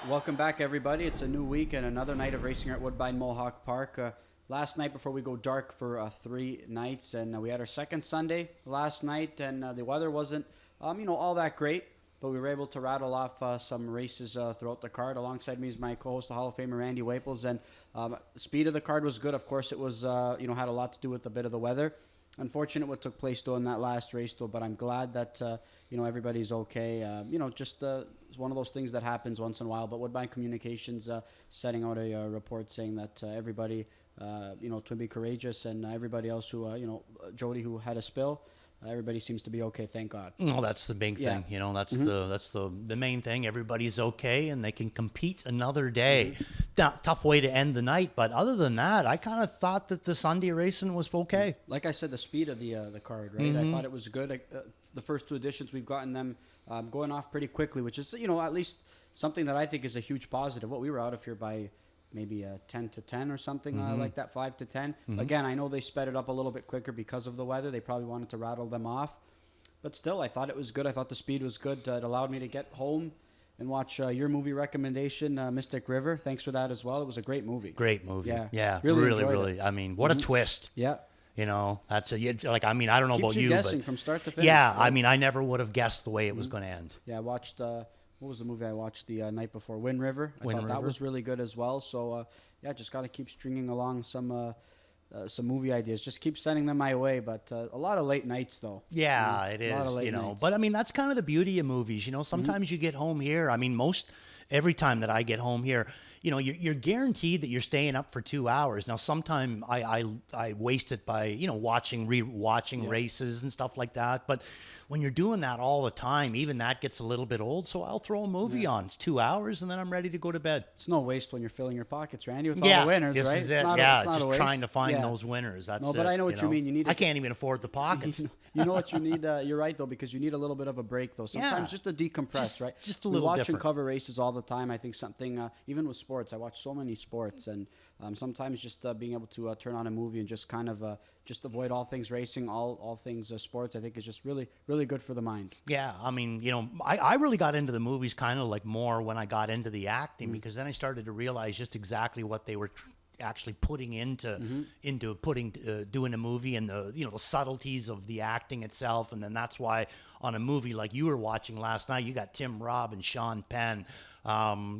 Welcome back, everybody. It's a new week and another night of racing here at Woodbine Mohawk Park. Last night before we go dark for 3 nights, and we had our second Sunday last night, and the weather wasn't, all that great, but we were able to rattle off some races throughout the card. Alongside me is my co-host, the Hall of Famer Randy Waples, and the speed of the card was good. Of course, it was, had a lot to do with a bit of the weather. Unfortunate what took place though in that last race though, but I'm glad that everybody's okay. It's one of those things that happens once in a while. But Woodbine Communications setting out a report saying that everybody, to be courageous, and everybody else who, Jody who had a spill. Everybody seems to be okay, thank God. Well, that's the big thing. That's the main thing. Everybody's okay, and they can compete another day. Tough way to end the night, but other than that, I kind of thought that the Sunday racing was okay. Like I said, the speed of the card, right? I thought it was good. The first two editions, we've gotten them going off pretty quickly, which is at least something that I think is a huge positive. What we were out of here by maybe 10 to 10 or something like that, 5 to 10. Again, I know they sped it up a little bit quicker because of the weather. They probably wanted to rattle them off. But still, I thought it was good. I thought the speed was good. It allowed me to get home and watch your movie recommendation, Mystic River. Thanks for that as well. It was a great movie. Great movie. Yeah. Really. I mean, what a twist. Yeah. That's I don't know about you, guessing but from start to finish. Yeah, right? I mean, I never would have guessed the way it was going to end. Yeah, I watched, what was the movie I watched the night before? Wind River. I thought that was really good as well. So, just got to keep stringing along some movie ideas. Just keep sending them my way. But a lot of late nights, though. Yeah, it is. A lot of late nights. But I mean, that's kind of the beauty of movies. Sometimes you get home here. I mean, every time that I get home here, you're guaranteed that you're staying up for 2 hours. Now, sometime I waste it by, rewatching races and stuff like that. But when you're doing that all the time, even that gets a little bit old. So I'll throw a movie on. It's 2 hours, and then I'm ready to go to bed. It's no waste when you're filling your pockets, Randy, with all the winners, this right? Is it. Just trying to find those winners. That's but I know what you mean. You need. I can't even afford the pockets. You know what you need. You're right though, because you need a little bit of a break though. Sometimes just to decompress, right? Just a little watch different. and cover races all the time. I think something, even with sports, I watch so many sports, and sometimes just being able to turn on a movie and just kind of just avoid all things racing, all things sports, I think is just really, really good for the mind. Yeah, I mean, I really got into the movies kind of like more when I got into the acting, because then I started to realize just exactly what they were actually putting into doing a movie, and the subtleties of the acting itself. And then that's why on a movie like you were watching last night, you got Tim Robb and Sean Penn,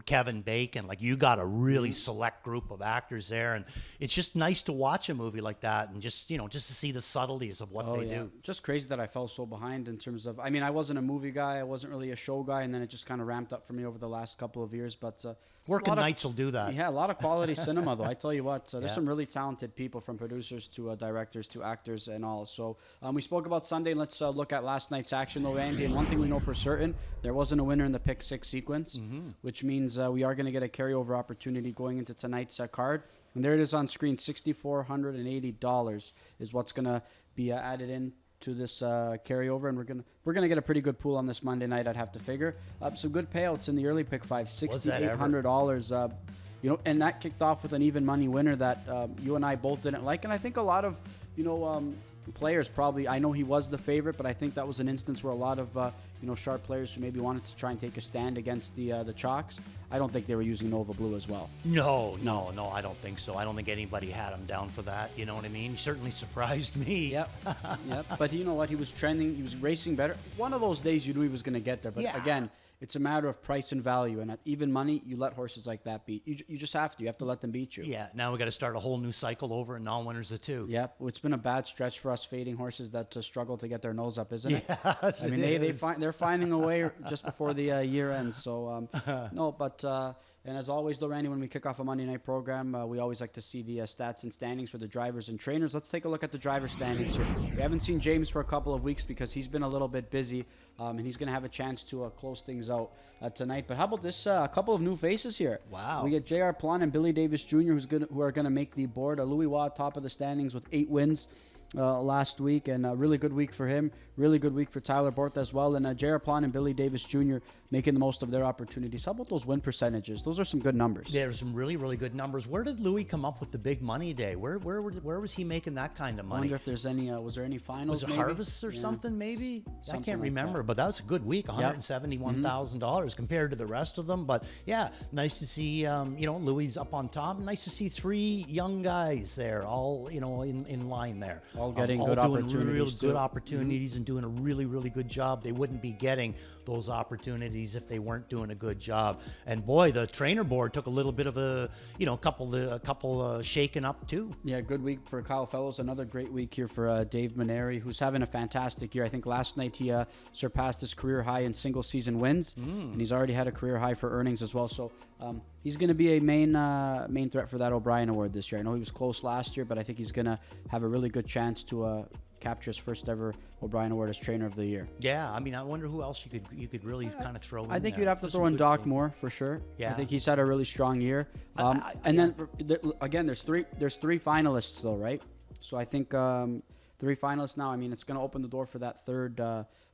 Kevin Bacon. Like, you got a really select group of actors there, and it's just nice to watch a movie like that and just to see the subtleties of what they do. Just crazy that I fell so behind in terms of, I wasn't a movie guy, I wasn't really a show guy, and then it just kind of ramped up for me over the last couple of years. But working nights will do that. Yeah, a lot of quality cinema though. I tell you what, there's some really talented people, from producers to directors to actors and all. So we spoke about Sunday. Let's look at last night's action though, Randy. And one thing we know for certain, there wasn't a winner in the pick six sequence, which means we are going to get a carryover opportunity going into tonight's card. And there it is on screen. $6,480 is what's going to be added in to this carryover, and we're gonna get a pretty good pool on this Monday night, I'd have to figure. Some good payouts in the early pick five, $6,800. And that kicked off with an even money winner that you and I both didn't like, and I think a lot of players probably. I know he was the favorite, but I think that was an instance where a lot of sharp players who maybe wanted to try and take a stand against the Chalks, I don't think they were using Nova Blue as well. No, I don't think so. I don't think anybody had him down for that. You know what I mean? He certainly surprised me. Yep. But you know what? He was trending. He was racing better. One of those days you knew he was going to get there. But again, it's a matter of price and value. And at even money, you let horses like that beat. You just have to. You have to let them beat you. Yeah. Now we got to start a whole new cycle over, and non-winners of two. Yep. Well, it's been a bad stretch for us fading horses that struggle to get their nose up, isn't it? Yes, I mean, they're finding a way just before the year ends. So and as always, though, Randy, when we kick off a Monday night program, we always like to see the stats and standings for the drivers and trainers. Let's take a look at the driver standings here. We haven't seen James for a couple of weeks because he's been a little bit busy, and he's going to have a chance to close things out tonight. But how about this? A couple of new faces here. Wow. We get J.R. Plon and Billy Davis Jr., who are going to make the board. Louis Waugh, top of the standings with 8 wins. last week, and a really good week for him. Really good week for Tyler Borth as well. And Jared Plon and Billy Davis Jr. making the most of their opportunities. How about those win percentages? Those are some good numbers. There's some really, really good numbers. Where did Louis come up with the big money day? Where was he making that kind of money? I wonder if there's any, was there any finals? Was it maybe? Harvests or something maybe? Something I can't like remember, that. but that was a good week, $171,000 compared to the rest of them. But yeah, nice to see, Louis up on top. Nice to see 3 young guys there, all, in line there. All getting all good doing opportunities. Real good opportunities and doing a really, really good job. They wouldn't be getting those opportunities if they weren't doing a good job. And boy, the trainer board took a little bit of a couple shaking up too. Yeah, good week for Kyle Fellows. Another great week here for Dave Maneri, who's having a fantastic year. I think last night he surpassed his career high in single season wins, and he's already had a career high for earnings as well. So he's going to be a main threat for that O'Brien Award this year. I know he was close last year, but I think he's going to have a really good chance to capture his first ever O'Brien Award as Trainer of the Year. Yeah, I mean, I wonder who else you could really kind of throw in. I think there. you'd have to throw in Doc Moore for sure. Yeah. I think he's had a really strong year. Then again, there's three finalists though, right? So I think 3 finalists now. I mean, it's going to open the door for that third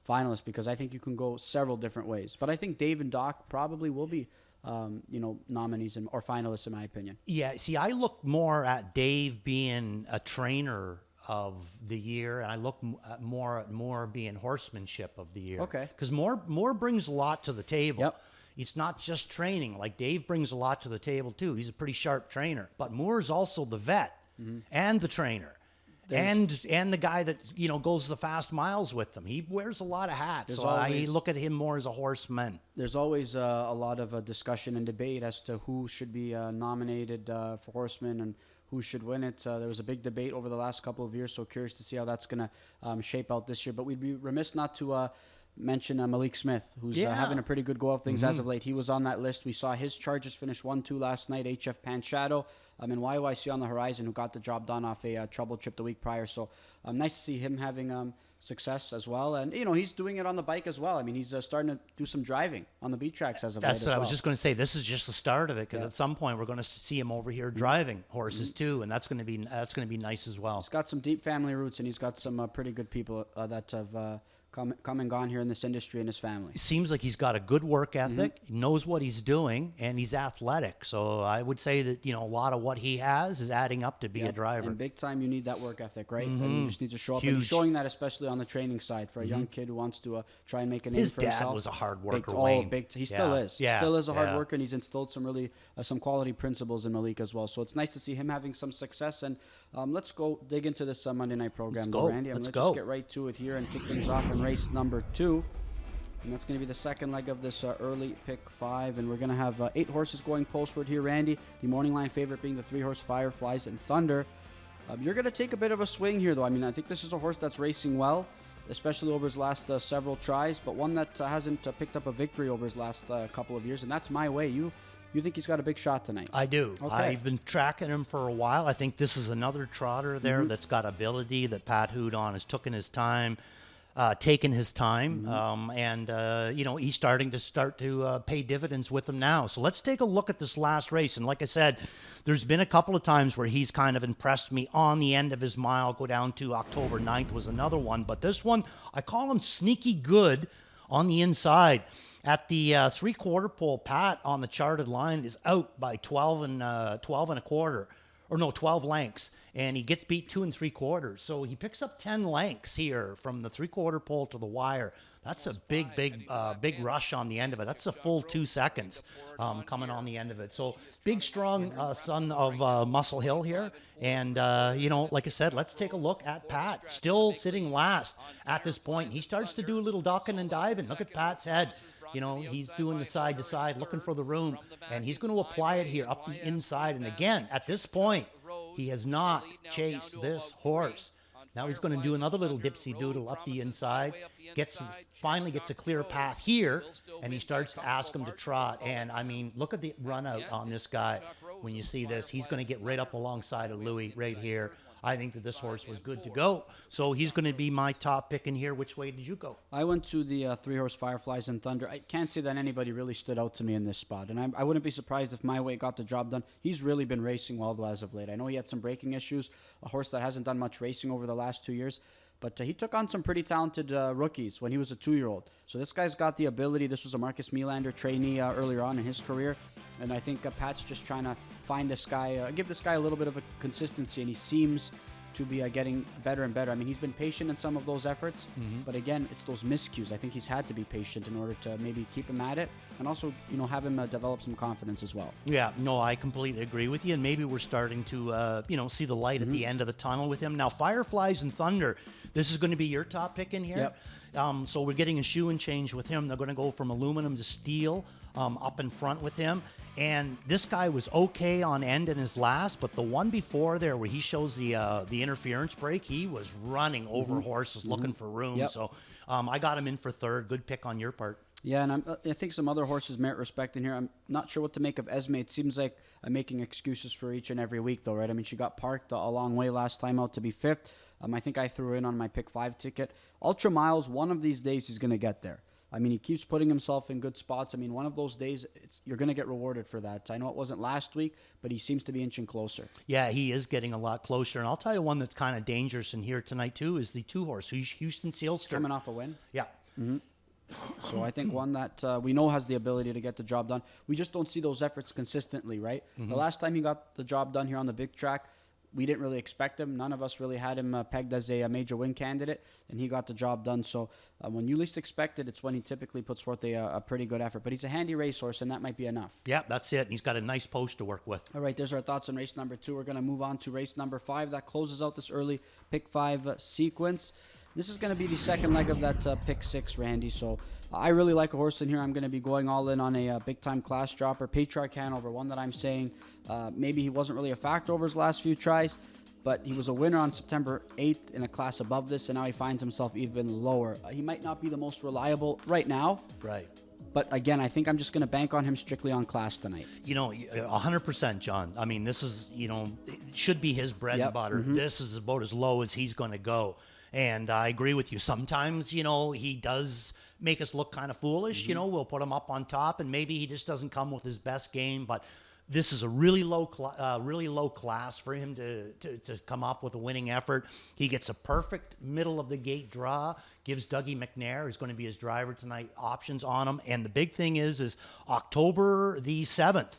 finalist, because I think you can go several different ways. But I think Dave and Doc probably will be nominees or finalists in my opinion. Yeah, see, I look more at Dave being a trainer of the year, and I look at more being horsemanship of the year. Okay. Because more brings a lot to the table. Yep. It's not just training. Like Dave brings a lot to the table too. He's a pretty sharp trainer. But Moore's also the vet and the trainer. And the guy that goes the fast miles with them. He wears a lot of hats. So I look at him more as a horseman. There's always a lot of discussion and debate as to who should be nominated for horseman and who should win it. There was a big debate over the last couple of years, so curious to see how that's going to shape out this year. But we'd be remiss not to mention Malik Smith, who's having a pretty good go of things as of late. He was on that list. We saw his Chargers finish 1-2 last night. HF Pan Shadow and YYC on the horizon, who got the job done off a trouble trip the week prior. So nice to see him having success as well. And, he's doing it on the bike as well. I mean, he's starting to do some driving on the beat tracks as of late. That's what I was just going to say. This is just the start of it, because at some point we're going to see him over here driving horses too, and that's going to be nice as well. He's got some deep family roots, and he's got some pretty good people that have come and gone here in this industry in his family. It seems like he's got a good work ethic, he knows what he's doing, and he's athletic. So I would say that, a lot of what he has is adding up to be a driver. And big time, you need that work ethic, right? And you just need to show up. Huge. And he's showing that, especially on the training side, for a young kid who wants to try and make a name for himself. His dad was a hard worker, He still is. Yeah. Still is a hard worker, and he's instilled some really some quality principles in Malik as well. So it's nice to see him having some success. And let's go dig into this Monday night program, Randy. Let's just get right to it here and kick things off in race number 2. And that's going to be the second leg of this early pick 5. And we're going to have 8 horses going postward here, Randy. The morning line favorite being the 3-horse Fireflies and Thunder. You're going to take a bit of a swing here, though. I mean, I think this is a horse that's racing well, especially over his last several tries, but one that hasn't picked up a victory over his last couple of years. And that's My Way. You think he's got a big shot tonight? I do. Okay. I've been tracking him for a while. I think this is another trotter there that's got ability, that Pat Houdon has taken his time. He's starting to pay dividends with him now. So let's take a look at this last race. And like I said, there's been a couple of times where he's kind of impressed me on the end of his mile. Go down to October 9th was another one. But this one, I call him sneaky good on the inside. At the 3/4 pole, Pat on the charted line is out by 12 and a quarter. Or no, 12 lengths, and he gets beat 2 3/4. So he picks up 10 lengths here from the 3/4 pole to the wire. That's a big rush on the end of it. That's a full 2 seconds coming on the end of it. So big, strong son of Muscle Hill here. And, like I said, let's take a look at Pat. Still sitting last at this point. He starts to do a little ducking and diving. Look at Pat's head. He's doing the side to side, looking for the room, and he's going to apply it here up the inside. And again, at this point, he has not chased this horse. Now he's going to do another little dipsy doodle up the inside, finally gets a clear path here, and he starts to ask him to trot. And I mean, look at the run out on this guy. When you see this, he's going to get right up alongside of Louis right here. I think that this horse was good to go. So he's going to be my top pick in here. Which way did you go? I went to the 3-horse Fireflies and Thunder. I can't say that anybody really stood out to me in this spot, and I wouldn't be surprised if My Way got the job done. He's really been racing well, though, as of late. I know he had some braking issues, a horse that hasn't done much racing over the last 2 years, but he took on some pretty talented rookies when he was a 2-year-old. So this guy's got the ability. This was a Marcus Melander trainee earlier on in his career, and I think Pat's just trying to find this guy, give this guy a little bit of a consistency, and he seems to be getting better and better. I mean, he's been patient in some of those efforts, but again, it's those miscues. I think he's had to be patient in order to maybe keep him at it, and also, have him develop some confidence as well. Yeah, no, I completely agree with you, and maybe we're starting to, see the light at the end of the tunnel with him. Now, Fireflies and Thunder, this is going to be your top pick in here. Yep. So we're getting a shoe and change with him. They're going to go from aluminum to steel up in front with him. And this guy was okay on end in his last, but the one before there where he shows the interference brake, he was running over horses looking for room. Yep. So I got him in for third. Good pick on your part. Yeah, and I think some other horses merit respect in here. I'm not sure what to make of Esme. It seems like I'm making excuses for each and every week, though, right? I mean, she got parked a long way last time out to be fifth. I think I threw in on my pick 5 ticket. Ultra Miles, one of these days he's going to get there. I mean, he keeps putting himself in good spots. I mean, one of those days, you're going to get rewarded for that. I know it wasn't last week, but he seems to be inching closer. Yeah, he is getting a lot closer. And I'll tell you one that's kind of dangerous in here tonight, too, is the 2-horse, Houston Sealster. Coming off a win? Yeah. So I think one that we know has the ability to get the job done. We just don't see those efforts consistently, right? The last time he got the job done here on the big track, we didn't really expect him. None of us really had him pegged as a major win candidate, and he got the job done. So when you least expect it, it's when he typically puts forth a pretty good effort. But he's a handy racehorse, and that might be enough. Yeah, that's it. And he's got a nice post to work with. All right, there's our thoughts on race number 2. We're going to move on to race number 5. That closes out this early pick 5 sequence. This is going to be the second leg of that pick 6, Randy. So I really like a horse in here. I'm going to be going all in on a big-time class dropper, Patriarch Hanover, one that I'm saying maybe he wasn't really a factor over his last few tries, but he was a winner on September 8th in a class above this, and now he finds himself even lower. He might not be the most reliable right now. Right. But again, I think I'm just going to bank on him strictly on class tonight. 100%, John. I mean, this is, it should be his bread and butter. This is about as low as he's going to go. And I agree with you. Sometimes, he does make us look kind of foolish. We'll put him up on top, and maybe he just doesn't come with his best game. But this is a really low class for him to come up with a winning effort. He gets a perfect middle of the gate draw, gives Dougie McNair, who's going to be his driver tonight, options on him. And the big thing is October the 7th.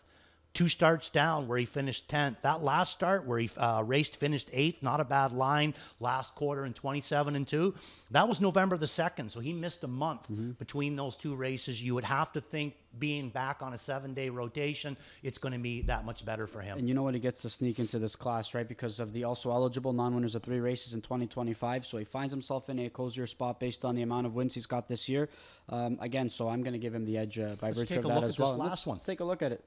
2 starts down where he finished 10th. That last start where he finished 8th, not a bad line. Last quarter in 27-2. That was November the 2nd, so he missed a month between those 2 races. You would have to think being back on a 7-day rotation, it's going to be that much better for him. And you know what? He gets to sneak into this class, right? Because of the also eligible non-winners of 3 races in 2025. So he finds himself in a cozier spot based on the amount of wins he's got this year. Again, so I'm going to give him the edge by virtue of that as well. Let's take a look at it.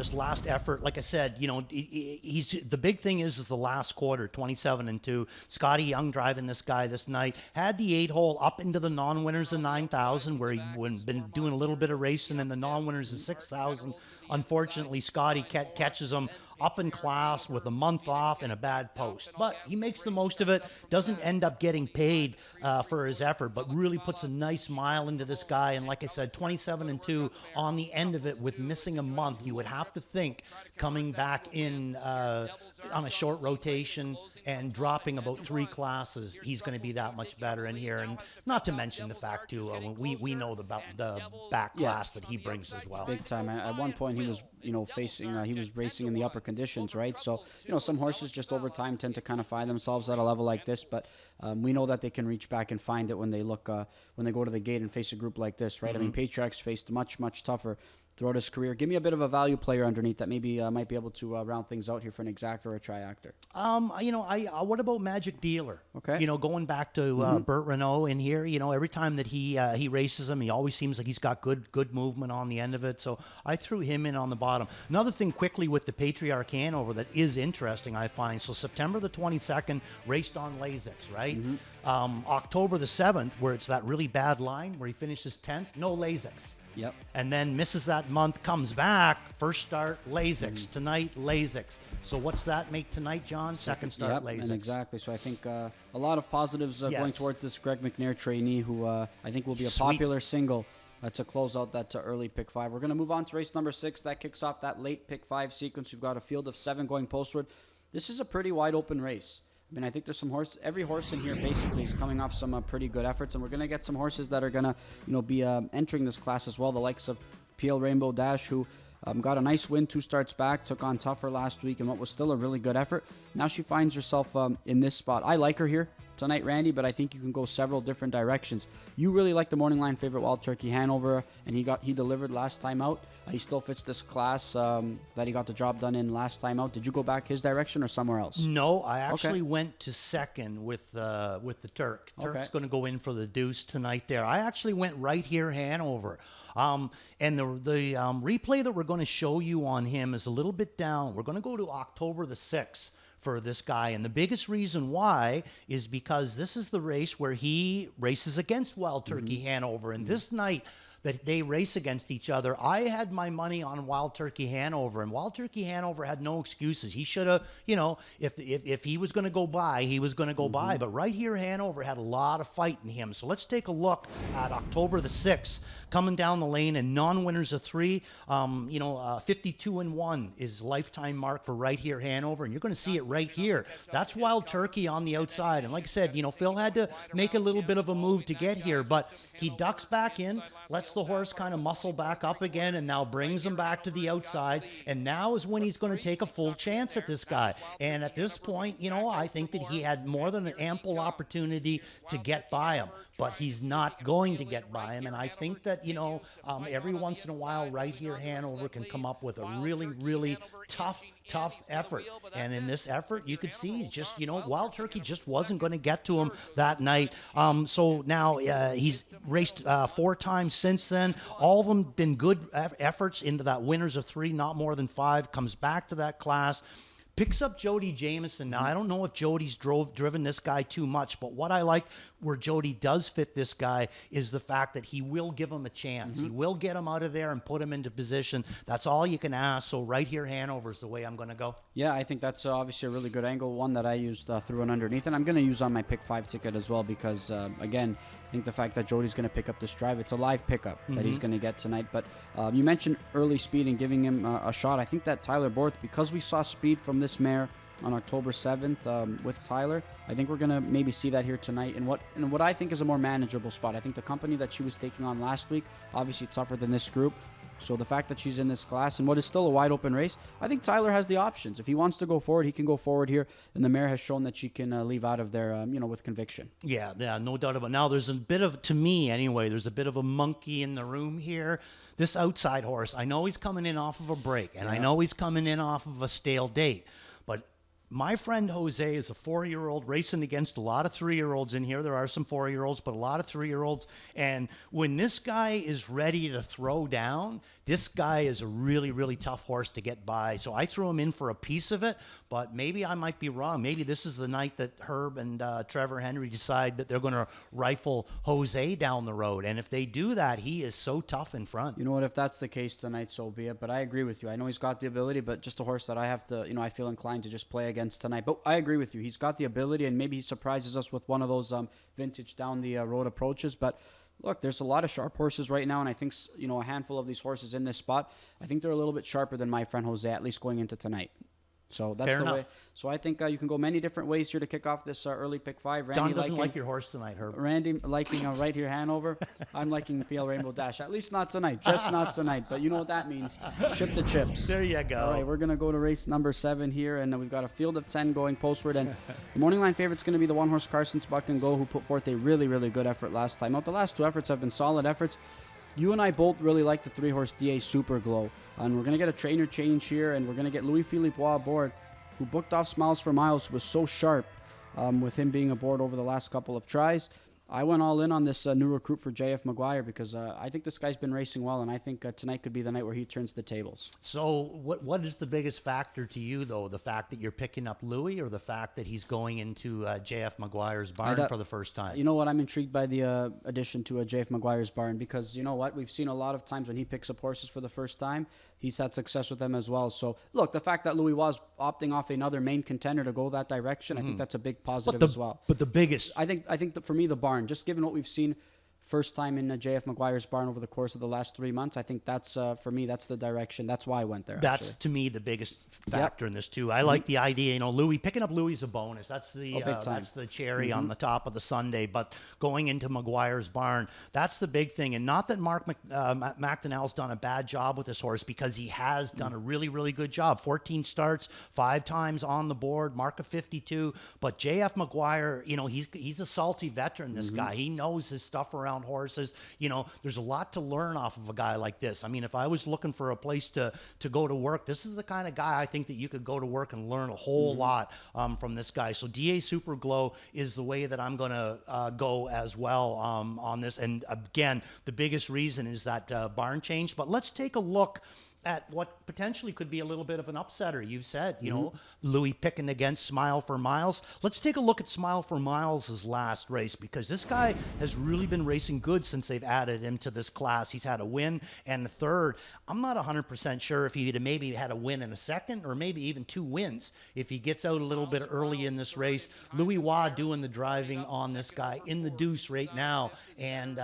This last effort, like I said, he's the big thing is the last quarter, 27-2. Scotty Young driving this guy this night. Had the 8-hole up into the non-winners of 9,000 where he'd been doing a little bit of racing and the non-winners of 6,000. Unfortunately, Scotty catches him up in class with a month off and a bad post. But he makes the most of it, doesn't end up getting paid for his effort, but really puts a nice smile into this guy. And like I said, 27-2 on the end of it with missing a month. You would have to think coming back in on a short rotation and dropping about 3 classes, he's going to be that much better in here. And not to mention the fact, too, we know about the back class that he brings as well. Big time. At one point, he was, he was racing in the upper conditions, right? So, some horses just over time tend to kind of find themselves at a level like this, but we know that they can reach back and find it when they look, when they go to the gate and face a group like this, right? I mean, Patriarch's faced much, much tougher throughout his career. Give me a bit of a value player underneath that maybe might be able to round things out here for an exactor or a triactor. What about Magic Dealer? Okay. Going back to Burt Renault in here, every time that he races him, he always seems like he's got good movement on the end of it. So I threw him in on the bottom. Another thing quickly with the Patriarch Hanover that is interesting, I find. So September the 22nd, raced on Lasix, right? October the 7th, where it's that really bad line where he finishes 10th, no Lasix. Yep. And then misses that month, comes back, first start, Lasix. Tonight, Lasix. So what's that make tonight, John? Second start, yep, Lasix. And exactly. So I think a lot of positives going Yes. towards this Greg McNair trainee, who I think will be a Sweet. popular single to close out that early pick 5. We're going to move on to race number 6. That kicks off that late pick 5 sequence. We've got a field of 7 going postward. This is a pretty wide open race. I mean, I think there's some every horse in here basically is coming off some pretty good efforts, and we're going to get some horses that are going to, be entering this class as well. The likes of PL Rainbow Dash, who got a nice win 2 starts back, took on Tougher last week in what was still a really good effort. Now she finds herself in this spot. I like her here tonight, Randy, but I think you can go several different directions. You really like the morning line favorite Wild Turkey Hanover, and he delivered last time out. He still fits this class that he got the job done in last time out. Did you go back his direction or somewhere else? No, I actually went to second with the Turk. Turk's going to go in for the deuce tonight there. I actually went right here, Hanover. And the replay that we're going to show you on him is a little bit down. We're going to go to October the 6th for this guy. And the biggest reason why is because this is the race where he races against Wild Turkey Hanover. And this night that they race against each other, I had my money on Wild Turkey Hanover, and Wild Turkey Hanover had no excuses. He should have, if he was going to go by, he was going to go by. But right here, Hanover had a lot of fight in him. So let's take a look at October the 6th. Coming down the lane and non-winners of 3, 52-1 is lifetime mark for right here Hanover, and you're going to see it right here. That's Wild Turkey on the outside, and like I said, Phil had to make a little bit of a move to get here, but he ducks back in, lets the horse kind of muscle back up again, and now brings him back to the outside, and now is when he's going to take a full chance at this guy. And at this point, I think that he had more than an ample opportunity to get by him, but he's not going to get by him, and I think that every once in a while, right here, Hanover can come up with a really, really tough effort. And in this effort, you could see just, Wild Turkey just wasn't going to get to him that night. So now he's raced 4 times since then. All of them been good efforts into that winners of 3, not more than 5. Comes back to that class. Picks up Jody Jamieson. Now, I don't know if Jody's driven this guy too much, but what I like where Jody does fit this guy is the fact that he will give him a chance. He will get him out of there and put him into position. That's all you can ask. So right here, Hanover's the way I'm going to go. Yeah, I think that's obviously a really good angle, one that I used through and underneath, and I'm going to use on my pick 5 ticket as well because, again, I think the fact that Jody's going to pick up this drive, it's a live pickup that he's going to get tonight. But you mentioned early speed and giving him a shot. I think that Tyler Borth, because we saw speed from this mare on October 7th with Tyler, I think we're going to maybe see that here tonight in what I think is a more manageable spot. I think the company that she was taking on last week, obviously tougher than this group. So the fact that she's in this class and what is still a wide open race, I think Tyler has the options. If he wants to go forward, he can go forward here. And the mare has shown that she can leave out of there, with conviction. Yeah, no doubt about it. Now there's a bit of, to me anyway, there's a bit of a monkey in the room here. This outside horse, I know he's coming in off of a break, and I know he's coming in off of a stale date. But my friend Jose is a 4-year-old racing against a lot of 3-year-olds in here. There are some 4-year-olds, but a lot of 3-year-olds. And when this guy is ready to throw down, this guy is a really, really tough horse to get by. So I threw him in for a piece of it, but maybe I might be wrong. Maybe this is the night that Herb and Trevor Henry decide that they're going to rifle Jose down the road. And if they do that, he is so tough in front. You know what? If that's the case tonight, so be it. But I agree with you. I know he's got the ability, but just a horse that I have to, I feel inclined to just play against tonight. But I agree with you. He's got the ability, and maybe he surprises us with one of those vintage down the road approaches. But look, there's a lot of sharp horses right now, and I think, a handful of these horses in this spot, I think they're a little bit sharper than my friend Jose, at least going into tonight. So that's the way. So I think you can go many different ways here to kick off this early pick 5. Randy John doesn't like your horse tonight, Herb. Randy liking right here Hanover. I'm liking PL Rainbow Dash. At least not tonight. Just not tonight. But you know what that means. Ship the chips. There you go. All right, we're going to go to race number 7 here. And we've got a field of 10 going postward. And the morning line favorite's going to be the 1-horse Carson's Buck and Go, who put forth a really, really good effort last time out. The last 2 efforts have been solid efforts. You and I both really like the 3-horse DA Super Glow. And we're going to get a trainer change here. And we're going to get Louis-Philippe Roy aboard, who booked off Smiles for Miles, who was so sharp with him being aboard over the last couple of tries. I went all in on this new recruit for JF Maguire because I think this guy's been racing well, and I think tonight could be the night where he turns the tables. So what is the biggest factor to you, though? The fact that you're picking up Louis, or the fact that he's going into JF Maguire's barn for the first time? You know what? I'm intrigued by the addition to JF Maguire's barn because you know what? We've seen a lot of times when he picks up horses for the first time, he's had success with them as well. So look, the fact that Louis was opting off another main contender to go that direction, I think that's a big positive as well. But the biggest, I think that for me, the barn, just given what we've seen first time in JF Maguire's barn over the course of the last 3 months, I think that's for me, that's the direction. That's why I went there. That's actually. To me the biggest factor in this too. I like the idea, Louis picking up Louis is a bonus. That's the cherry on the top of the sundae. But going into Maguire's barn, that's the big thing. And not that Mark McDonnell's done a bad job with this horse, because he has done a really, really good job. 14 starts, 5 times on the board, mark of 52. But JF Maguire, he's a salty veteran. This guy, he knows his stuff around horses. There's a lot to learn off of a guy like this. I mean, if I was looking for a place to go to work, this is the kind of guy I think that you could go to work and learn a whole lot from this guy. So DA Super Glow is the way that I'm going to go as well on this. And again, the biggest reason is that barn change. But let's take a look at what potentially could be a little bit of an upsetter. You said, Louis picking against Smile for Miles. Let's take a look at Smile for Miles' last race, because this guy has really been racing good since they've added him to this class. He's had a win and a third. I'm not 100% sure if he'd have maybe had a win and a second, or maybe even 2 wins if he gets out a little bit early in this race. Louis Waugh doing the driving on this guy in the deuce right now, and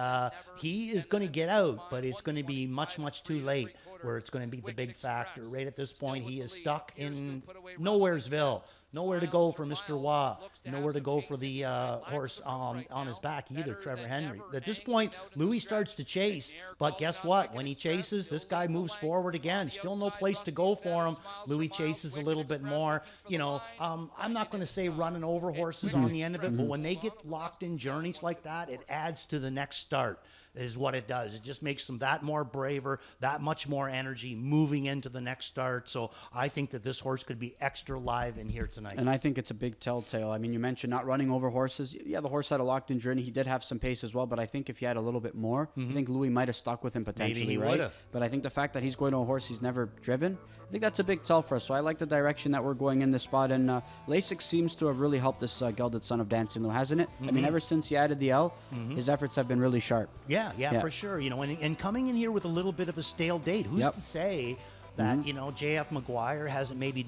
he is going to get out, but it's going to be much, much too late, where it's going to be the big factor. Right at this point, he is stuck in Nowheresville. Nowhere to go for Mr. Waugh. Nowhere to go for the horse on his back either, Trevor Henry. At this point, Louis starts to chase, but guess what? When he chases, this guy moves forward again. Still no place to go for him. Louis chases a little bit more. I'm not going to say running over horses on the end of it, but when they get locked in journeys like that, it adds to the next start. Is what it does. It just makes them that more braver, that much more energy moving into the next start. So I think that this horse could be extra live in here tonight. And I think it's a big telltale. I mean, you mentioned not running over horses. Yeah, the horse had a locked-in journey. He did have some pace as well, but I think if he had a little bit more, I think Louis might have stuck with him potentially, Maybe he right? would've. But I think the fact that he's going to a horse he's never driven, I think that's a big tell for us. So I like the direction that we're going in this spot. And Lasix seems to have really helped this gelded son of Dancing Lou, hasn't it? I mean, ever since he added the L, his efforts have been really sharp. Yeah, for sure. And coming in here with a little bit of a stale date, who's to say that, JF Maguire hasn't maybe,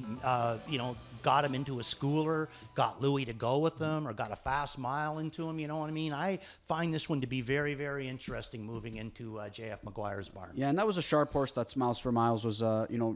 got him into a schooler, got Louis to go with him, or got a fast mile into him, you know what I mean? I find this one to be very, very interesting moving into JF Maguire's barn. Yeah, and that was a sharp horse that Smiles for Miles was,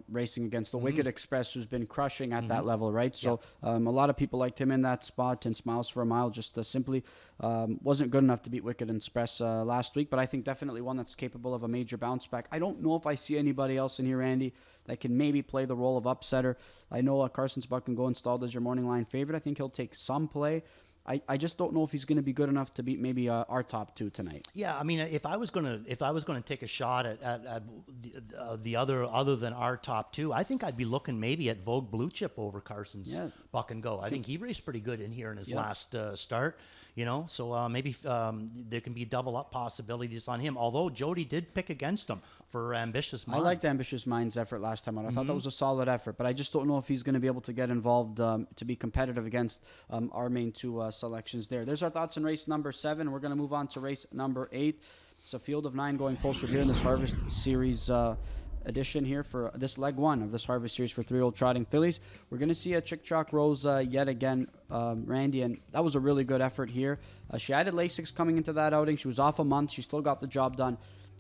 racing against the Wicked Express, who's been crushing at that level, right? So a lot of people liked him in that spot, and Smiles for a Mile just simply wasn't good enough to beat Wicked Express last week, but I think definitely one that's capable of a major bounce back. I don't know if I see anybody else in here, Andy, that can maybe play the role of upsetter. I know Carson Spuck can go installed as your morning line favorite. I think he'll take some play. I just don't know if he's going to be good enough to beat maybe our top 2 tonight. Yeah, I mean, if I was going to take a shot at the other than our top 2, I think I'd be looking maybe at Vogue Blue Chip over Carson's Buck and Go. I think he raced pretty good in here in his last start. So maybe there can be double up possibilities on him. Although Jody did pick against him for Ambitious Mind. I liked Ambitious Mind's effort last time out. I thought that was a solid effort, but I just don't know if he's going to be able to get involved to be competitive against our main 2 selections there. There's our thoughts on race number 7. We're going to move on to race number 8. It's a field of 9 going posted here in this Harvest Series edition here for this leg 1 of this Harvest Series for 3-year-old trotting fillies. We're going to see a Chick Chalk Rose yet again, Randy, and that was a really good effort here. She added Lasix coming into that outing. She was off a month. She still got the job done.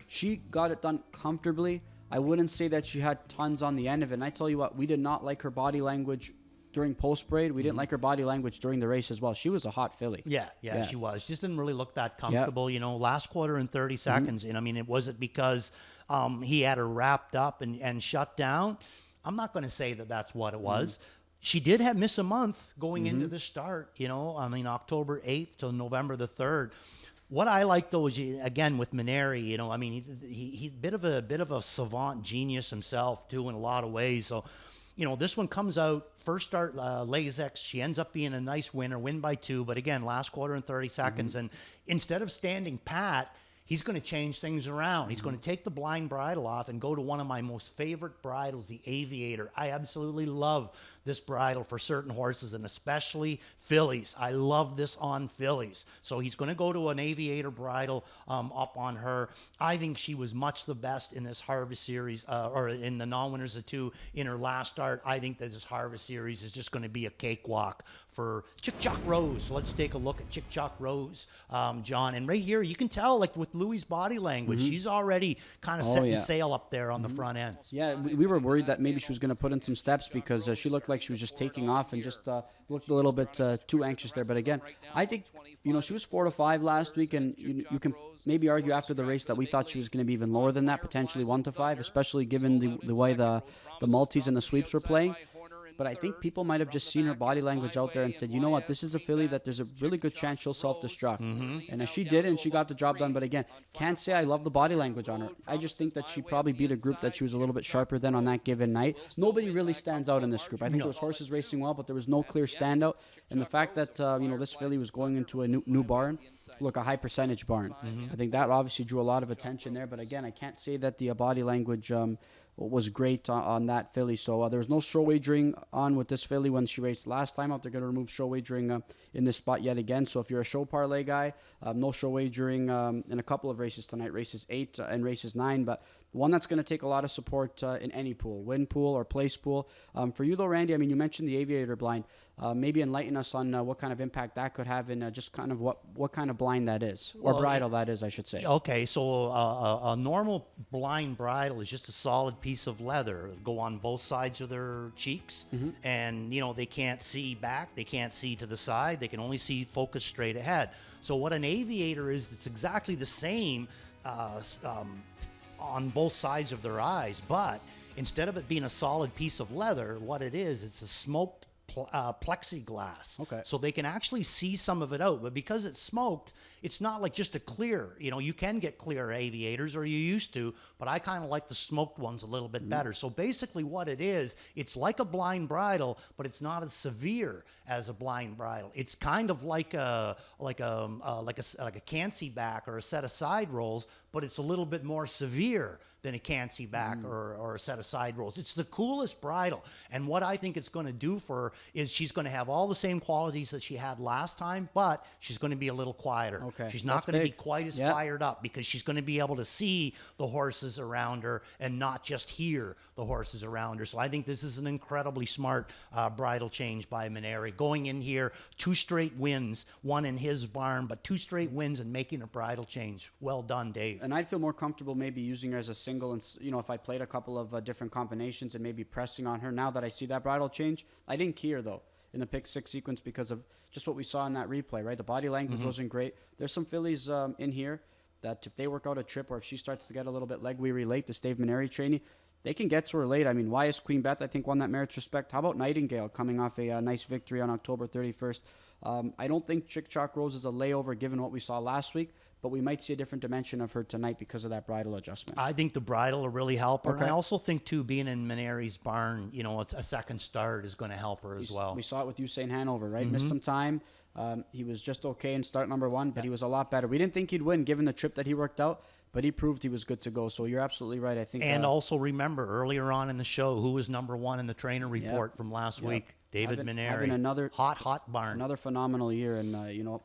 She got it done comfortably. I wouldn't say that she had tons on the end of it. And I tell you what, we did not like her body language during post-braid. We didn't like her body language during the race as well. She was a hot filly. Yeah, she was. Just didn't really look that comfortable. Last quarter in 30 seconds. And I mean, was it because he had her wrapped up and shut down? I'm not going to say that that's what it was. She did miss a month going into the start, October 8th to November the 3rd. What I like though is, again, with Maneri, he's a bit of a savant genius himself too in a lot of ways. So this one comes out, first start, Lasix. She ends up being a nice winner, win by 2. But again, last quarter and 30 seconds. And instead of standing pat, he's going to change things around. He's going to take the blind bridle off and go to one of my most favorite bridles, the Aviator. I absolutely love this bridle for certain horses, and especially fillies. I love this on fillies. So he's going to go to an Aviator bridle up on her. I think she was much the best in this Harvest Series, or in the non-winners of 2 in her last start. I think that this Harvest Series is just going to be a cakewalk for Chick Chock Rose. So let's take a look at Chick Chock Rose, John. And right here, you can tell, like with Louis' body language, she's already kind of setting sail up there on the front end. Yeah, we were worried that maybe she was going to put in some steps because she looked like she was just taking off and just looked a little bit too anxious there. But again, I think, she was 4 to 5 last week, and you can maybe argue after the race that we thought she was going to be even lower than that, potentially 1 to 5, especially given the way the multis and the sweeps were playing. But I think people might have just seen her body language out there and said, you know what, this is a filly that there's a really good chance she'll self-destruct. And she did, and she got the job done. But again, can't say I love the body language on her. I just think that she probably beat a group that she was a little bit sharper than on that given night. Nobody really stands out in this group. I think there was horses racing well, but there was no clear standout. And the fact that, this filly was going into a new barn, a high percentage barn. I think that obviously drew a lot of attention there. But again, I can't say that the body language was great on that filly. So there was no show wagering on with this filly when she raced last time out. They're going to remove show wagering in this spot yet again. So if you're a show parlay guy, no show wagering in a couple of races tonight, races 8 and races 9. But one that's going to take a lot of support in any pool, win pool or place pool. For you though, Randy, you mentioned the Aviator blind. Maybe enlighten us on what kind of impact that could have in just kind of what kind of blind that is, or bridle that is, I should say. Okay, so a normal blind bridle is just a solid piece of leather, go on both sides of their cheeks, and they can't see back, they can't see to the side, they can only see focus straight ahead. So what an Aviator is, it's exactly the same on both sides of their eyes, but instead of it being a solid piece of leather, what it is, it's a smoked plexiglass. Okay. So they can actually see some of it out, but because it's smoked, it's not like just a clear. You can get clear Aviators, or you used to, but I kind of like the smoked ones a little bit better. So basically what it is, it's like a blind bridle, but it's not as severe as a blind bridle. It's kind of like a cancy back or a set of side rolls, but it's a little bit more severe than a cancy back or a set of side rolls. It's the coolest bridle. And what I think it's going to do for her is she's going to have all the same qualities that she had last time, but she's going to be a little quieter. Okay. She's not going to be quite as fired up because she's going to be able to see the horses around her and not just hear the horses around her. So I think this is an incredibly smart bridle change by Maneri. Going in here, 2 straight wins, 1 in his barn, but 2 straight wins and making a bridle change. Well done, Dave. And I'd feel more comfortable maybe using her as a single, and if I played a couple of different combinations and maybe pressing on her. Now that I see that bridle change, I didn't key her though in the pick 6 sequence because of just what we saw in that replay, right? The body language wasn't great. There's some fillies in here that if they work out a trip, or if she starts to get a little bit leg weary late, this Dave Maneri trainee, they can get to her late. Why is Queen Beth, I think, one that merits respect. How about Nightingale coming off a nice victory on October 31st? I don't think Chick Chock Rose is a layover given what we saw last week, but we might see a different dimension of her tonight because of that bridle adjustment. I think the bridle will really help her. Okay. And I also think, too, being in Maneri's barn, a second start is going to help her as well. We saw it with Usain Hanover, right? Missed some time. He was just okay in start number 1, but he was a lot better. We didn't think he'd win given the trip that he worked out, but he proved he was good to go. So you're absolutely right. I think. And also remember earlier on in the show, who was number 1 in the trainer report from last week? David Maneri. Having another hot barn. Another phenomenal year, and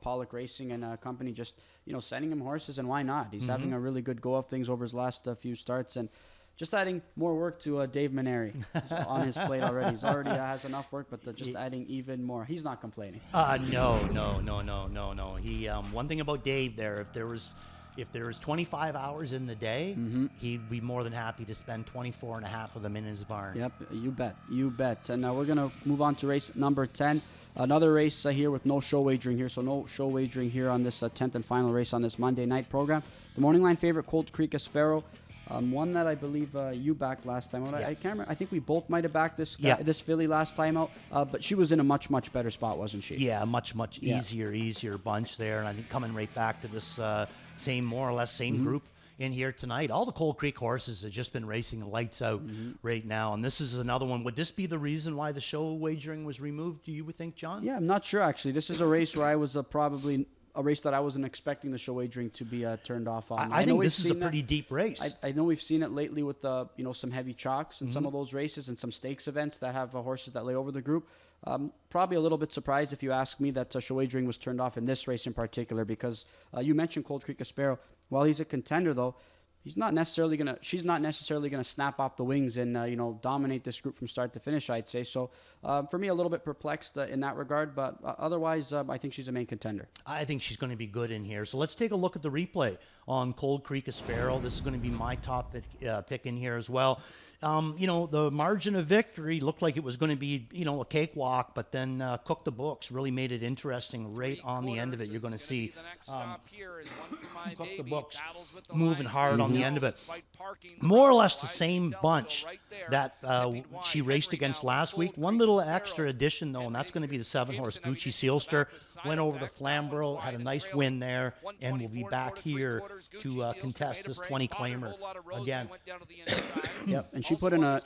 Pollock Racing and company just sending him horses, and why not? He's having a really good go of things over his last few starts, and just adding more work to Dave Maneri on his plate already. He's already has enough work, but just adding even more. He's not complaining. No. He one thing about Dave there, if there was 25 hours in the day, he'd be more than happy to spend 24 and a half of them in his barn. Yep, you bet. And we're going to move on to race number 10. Another race here with no show wagering here, so no show wagering here on this 10th and final race on this Monday night program. The morning line favorite, Colt Creek Aspero. One that I believe you backed last time out. I can't remember. I think we both might have backed this filly last time out, but she was in a much better spot, wasn't she? Yeah, much easier bunch there. And I think coming right back to this more or less same group in here tonight. All the Cold Creek horses have just been racing lights out right now, and this is another one. Would this be the reason why the show wagering was removed, do you think, John? Yeah, I'm not sure, actually. This is a race where I was probably a race that I wasn't expecting the show wagering to be turned off on. I think this is a pretty deep race. I know we've seen it lately with some heavy chalks in some of those races and some stakes events that have horses that lay over the group. Probably a little bit surprised if you ask me that show wagering was turned off in this race in particular, because you mentioned Cold Creek Sparrow. While he's a contender, though, she's not necessarily gonna snap off the wings and dominate this group from start to finish, I'd say. So for me, a little bit perplexed in that regard, but otherwise, I think she's a main contender. I think she's going to be good in here. So let's take a look at the replay on Cold Creek Sparrow. This is going to be my top pick in here as well. The margin of victory looked like it was going to be, a cakewalk, but then Cook the Books really made it interesting right on the end of it. You're going to see Cook the Books moving hard on the end of it. More or less the same bunch that she raced against last week. One little extra addition, though, and that's going to be the 7-horse Gucci Sealster. Went over to Flamborough, had a nice win there, and will be back here to contest this 20 claimer again. Yep, and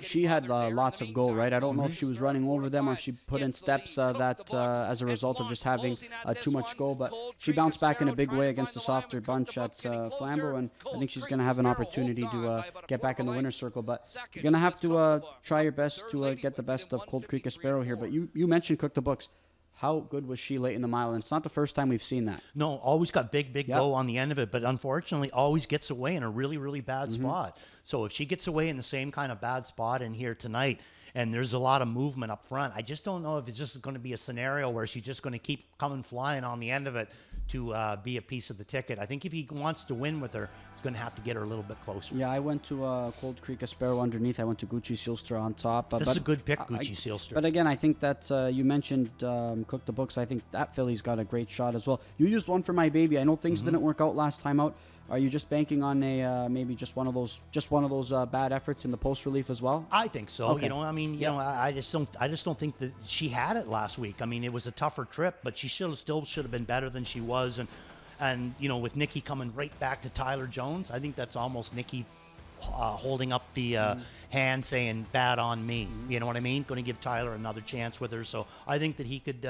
she had lots of go, right? I don't know if she was running over them or if she put in steps that as a result of just having too much go, but she bounced back in a big way against the softer bunch at Flamborough, and I think she's going to have an opportunity to get back in the winner's circle. But you're going to have to try your best to get the best of Cold Creek Sparrow here. But you mentioned Cook the Books. How good was she late in the mile? And it's not the first time we've seen that. No, always got big go on the end of it, but unfortunately always gets away in a really, really bad spot. So if she gets away in the same kind of bad spot in here tonight, and there's a lot of movement up front, I just don't know if it's just going to be a scenario where she's just going to keep coming flying on the end of it to be a piece of the ticket. I think if he wants to win with her, it's going to have to get her a little bit closer. Yeah, I went to Cold Creek Sparrow underneath. I went to Gucci Sealster on top. This is a good pick, Gucci Sealster. But again, I think that you mentioned Cook the Books. I think that filly's got a great shot as well. You used one for my baby. I know things didn't work out last time out. Are you just banking on a maybe just one of those bad efforts in the post relief as well? I think so. Okay. I just don't think that she had it last week. I mean, it was a tougher trip, but she still should have been better than she was. And with Nikki coming right back to Tyler Jones, I think that's almost Nikki holding up the hand saying bad on me. You know what I mean? Going to give Tyler another chance with her. So I think that he could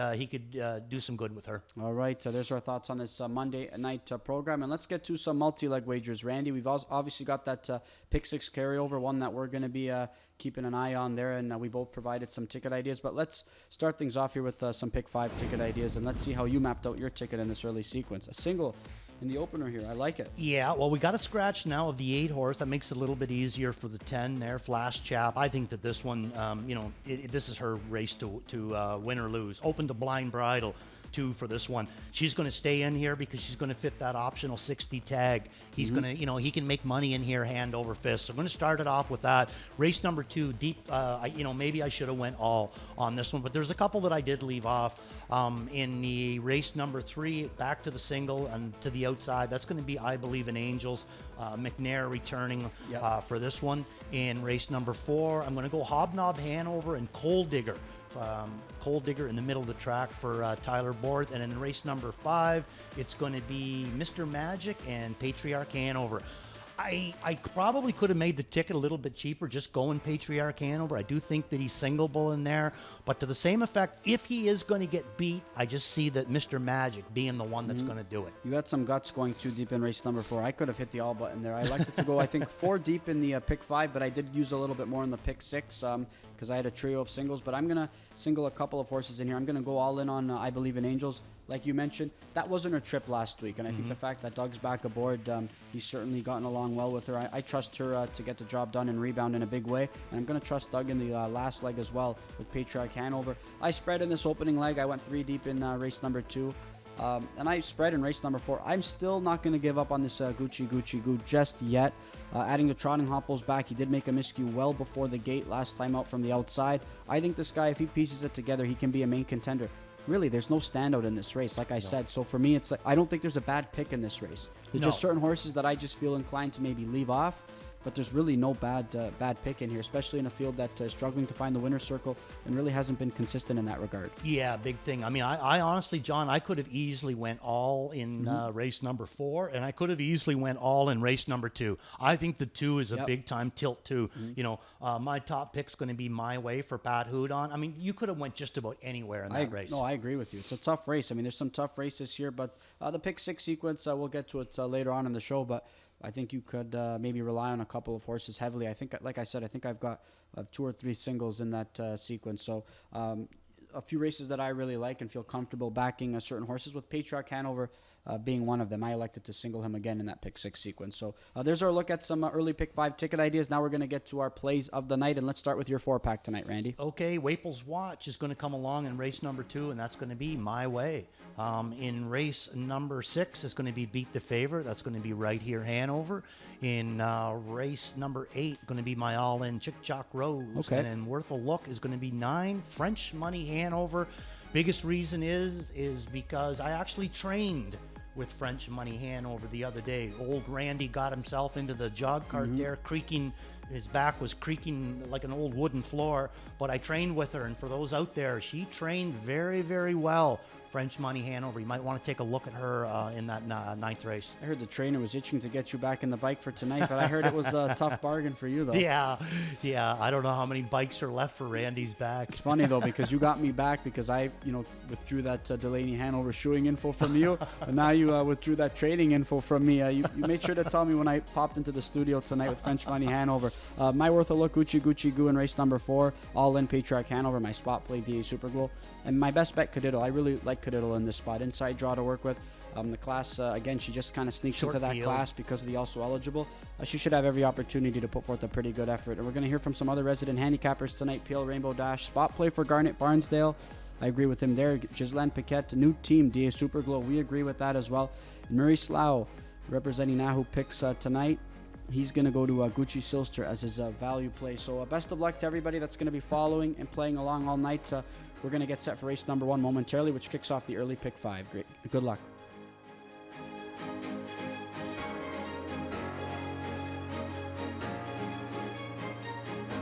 do some good with her. All right. So there's our thoughts on this Monday night program. And let's get to some multi-leg wagers. Randy, we've obviously got that pick 6 carryover, one that we're going to be keeping an eye on there. And we both provided some ticket ideas. But let's start things off here with some pick 5 ticket ideas. And let's see how you mapped out your ticket in this early sequence. A single in the opener here. I like it. Yeah, well, we got a scratch now of the 8-horse. That makes it a little bit easier for the 10 there, Flash Chap. I think that this one, this is her race to win or lose. Open to Blind Bridle, 2 for this one. She's going to stay in here because she's going to fit that optional 60 tag. He's going to, he can make money in here hand over fist. So I'm going to start it off with that. Race number 2, deep, maybe I should have went all on this one, but there's a couple that I did leave off. In the race number 3, back to the single and to the outside, that's going to be I Believe in Angels. McNair returning for this one. In race number 4, I'm going to go Hobnob Hanover and Coal Digger. Coal Digger in the middle of the track for Tyler Borth. And in race number 5, it's going to be Mr. Magic and Patriarch Hanover. I probably could have made the ticket a little bit cheaper just going Patriarch Hanover. I do think that he's singleable in there. But to the same effect, if he is going to get beat, I just see that Mr. Magic being the one that's going to do it. You had some guts going too deep in race number 4. I could have hit the all button there. I liked it to go, I think, 4 deep in the pick 5, but I did use a little bit more in the pick 6 because I had a trio of singles. But I'm going to single a couple of horses in here. I'm going to go all in on I Believe in Angels. Like you mentioned, that wasn't her trip last week, and I think the fact that Doug's back aboard, he's certainly gotten along well with her. I trust her to get the job done and rebound in a big way, and I'm going to trust Doug in the last leg as well with Patriarch Hanover. I spread in this opening leg. I went 3 deep in race number 2, and I spread in race number 4. I'm still not going to give up on this Gucci Goo just yet. Adding the trotting hopples back, he did make a miscue well before the gate last time out from the outside. I think this guy, if he pieces it together, he can be a main contender. Really, there's no standout in this race, like I said. So for me, it's I don't think there's a bad pick in this race. There's just certain horses that I just feel inclined to maybe leave off. but there's really no bad pick in here, especially in a field that is struggling to find the winner's circle and really hasn't been consistent in that regard. Yeah, big thing. I mean, I honestly, John, I could have easily went all in race number 4, and I could have easily went all in race number 2. I think the 2 is a big time tilt too. You know, my top pick's going to be My Way for Pat Houdon. I mean, you could have went just about anywhere in that race. No, I agree with you. It's a tough race. I mean, there's some tough races here, but the pick 6 sequence, we'll get to it later on in the show, but I think you could maybe rely on a couple of horses heavily. I think, like I said, I think I've got 2 or 3 singles in that sequence. So a few races that I really like and feel comfortable backing certain horses, with Patriarch Hanover being one of them. I elected to single him again in that pick 6 sequence. So there's our look at some early pick 5 ticket ideas. Now we're going to get to our plays of the night, and let's start with your 4-pack tonight, Randy. Okay, Waples Watch is going to come along in race number 2, and that's going to be My Way. In race number 6 is going to be Beat the Favorite. That's going to be Right Here Hanover. In race number 8, going to be My All In Chick Jock Rose. Okay. And in Worth a Look is going to be 9 French Money Hanover. Biggest reason is because I actually trained with French Money Hanover the other day. Old Randy got himself into the jog cart there, creaking. His back was creaking like an old wooden floor, but I trained with her, and for those out there, she trained very, very well. French Money Hanover. You might want to take a look at her in that 9th race. I heard the trainer was itching to get you back in the bike for tonight, but I heard it was a tough bargain for you, though. Yeah. I don't know how many bikes are left for Randy's back. It's funny, though, because you got me back because I, withdrew that Delaney Hanover shoeing info from you, and now you withdrew that trading info from me. You made sure to tell me when I popped into the studio tonight with French Money Hanover. My Worth a Look, Gucci Goo in race number 4, all in Patriarch Hanover, my spot play DA Superglow, and my best bet Cadiddle. I really like Cadiddle in this spot. Inside draw to work with. The class, again, she just kind of sneaks into that class because of the also eligible. She should have every opportunity to put forth a pretty good effort. And we're going to hear from some other resident handicappers tonight. PL Rainbow Dash, spot play for Garnet Barnsdale. I agree with him there. Ghislaine Paquette, new team, DA Superglow. We agree with that as well. And Murray Slough, representing Nahu picks tonight. He's going to go to Gucci Silster as his value play. So best of luck to everybody that's going to be following and playing along all night. We're going to get set for race number 1 momentarily, which kicks off the early pick 5. Great. Good luck.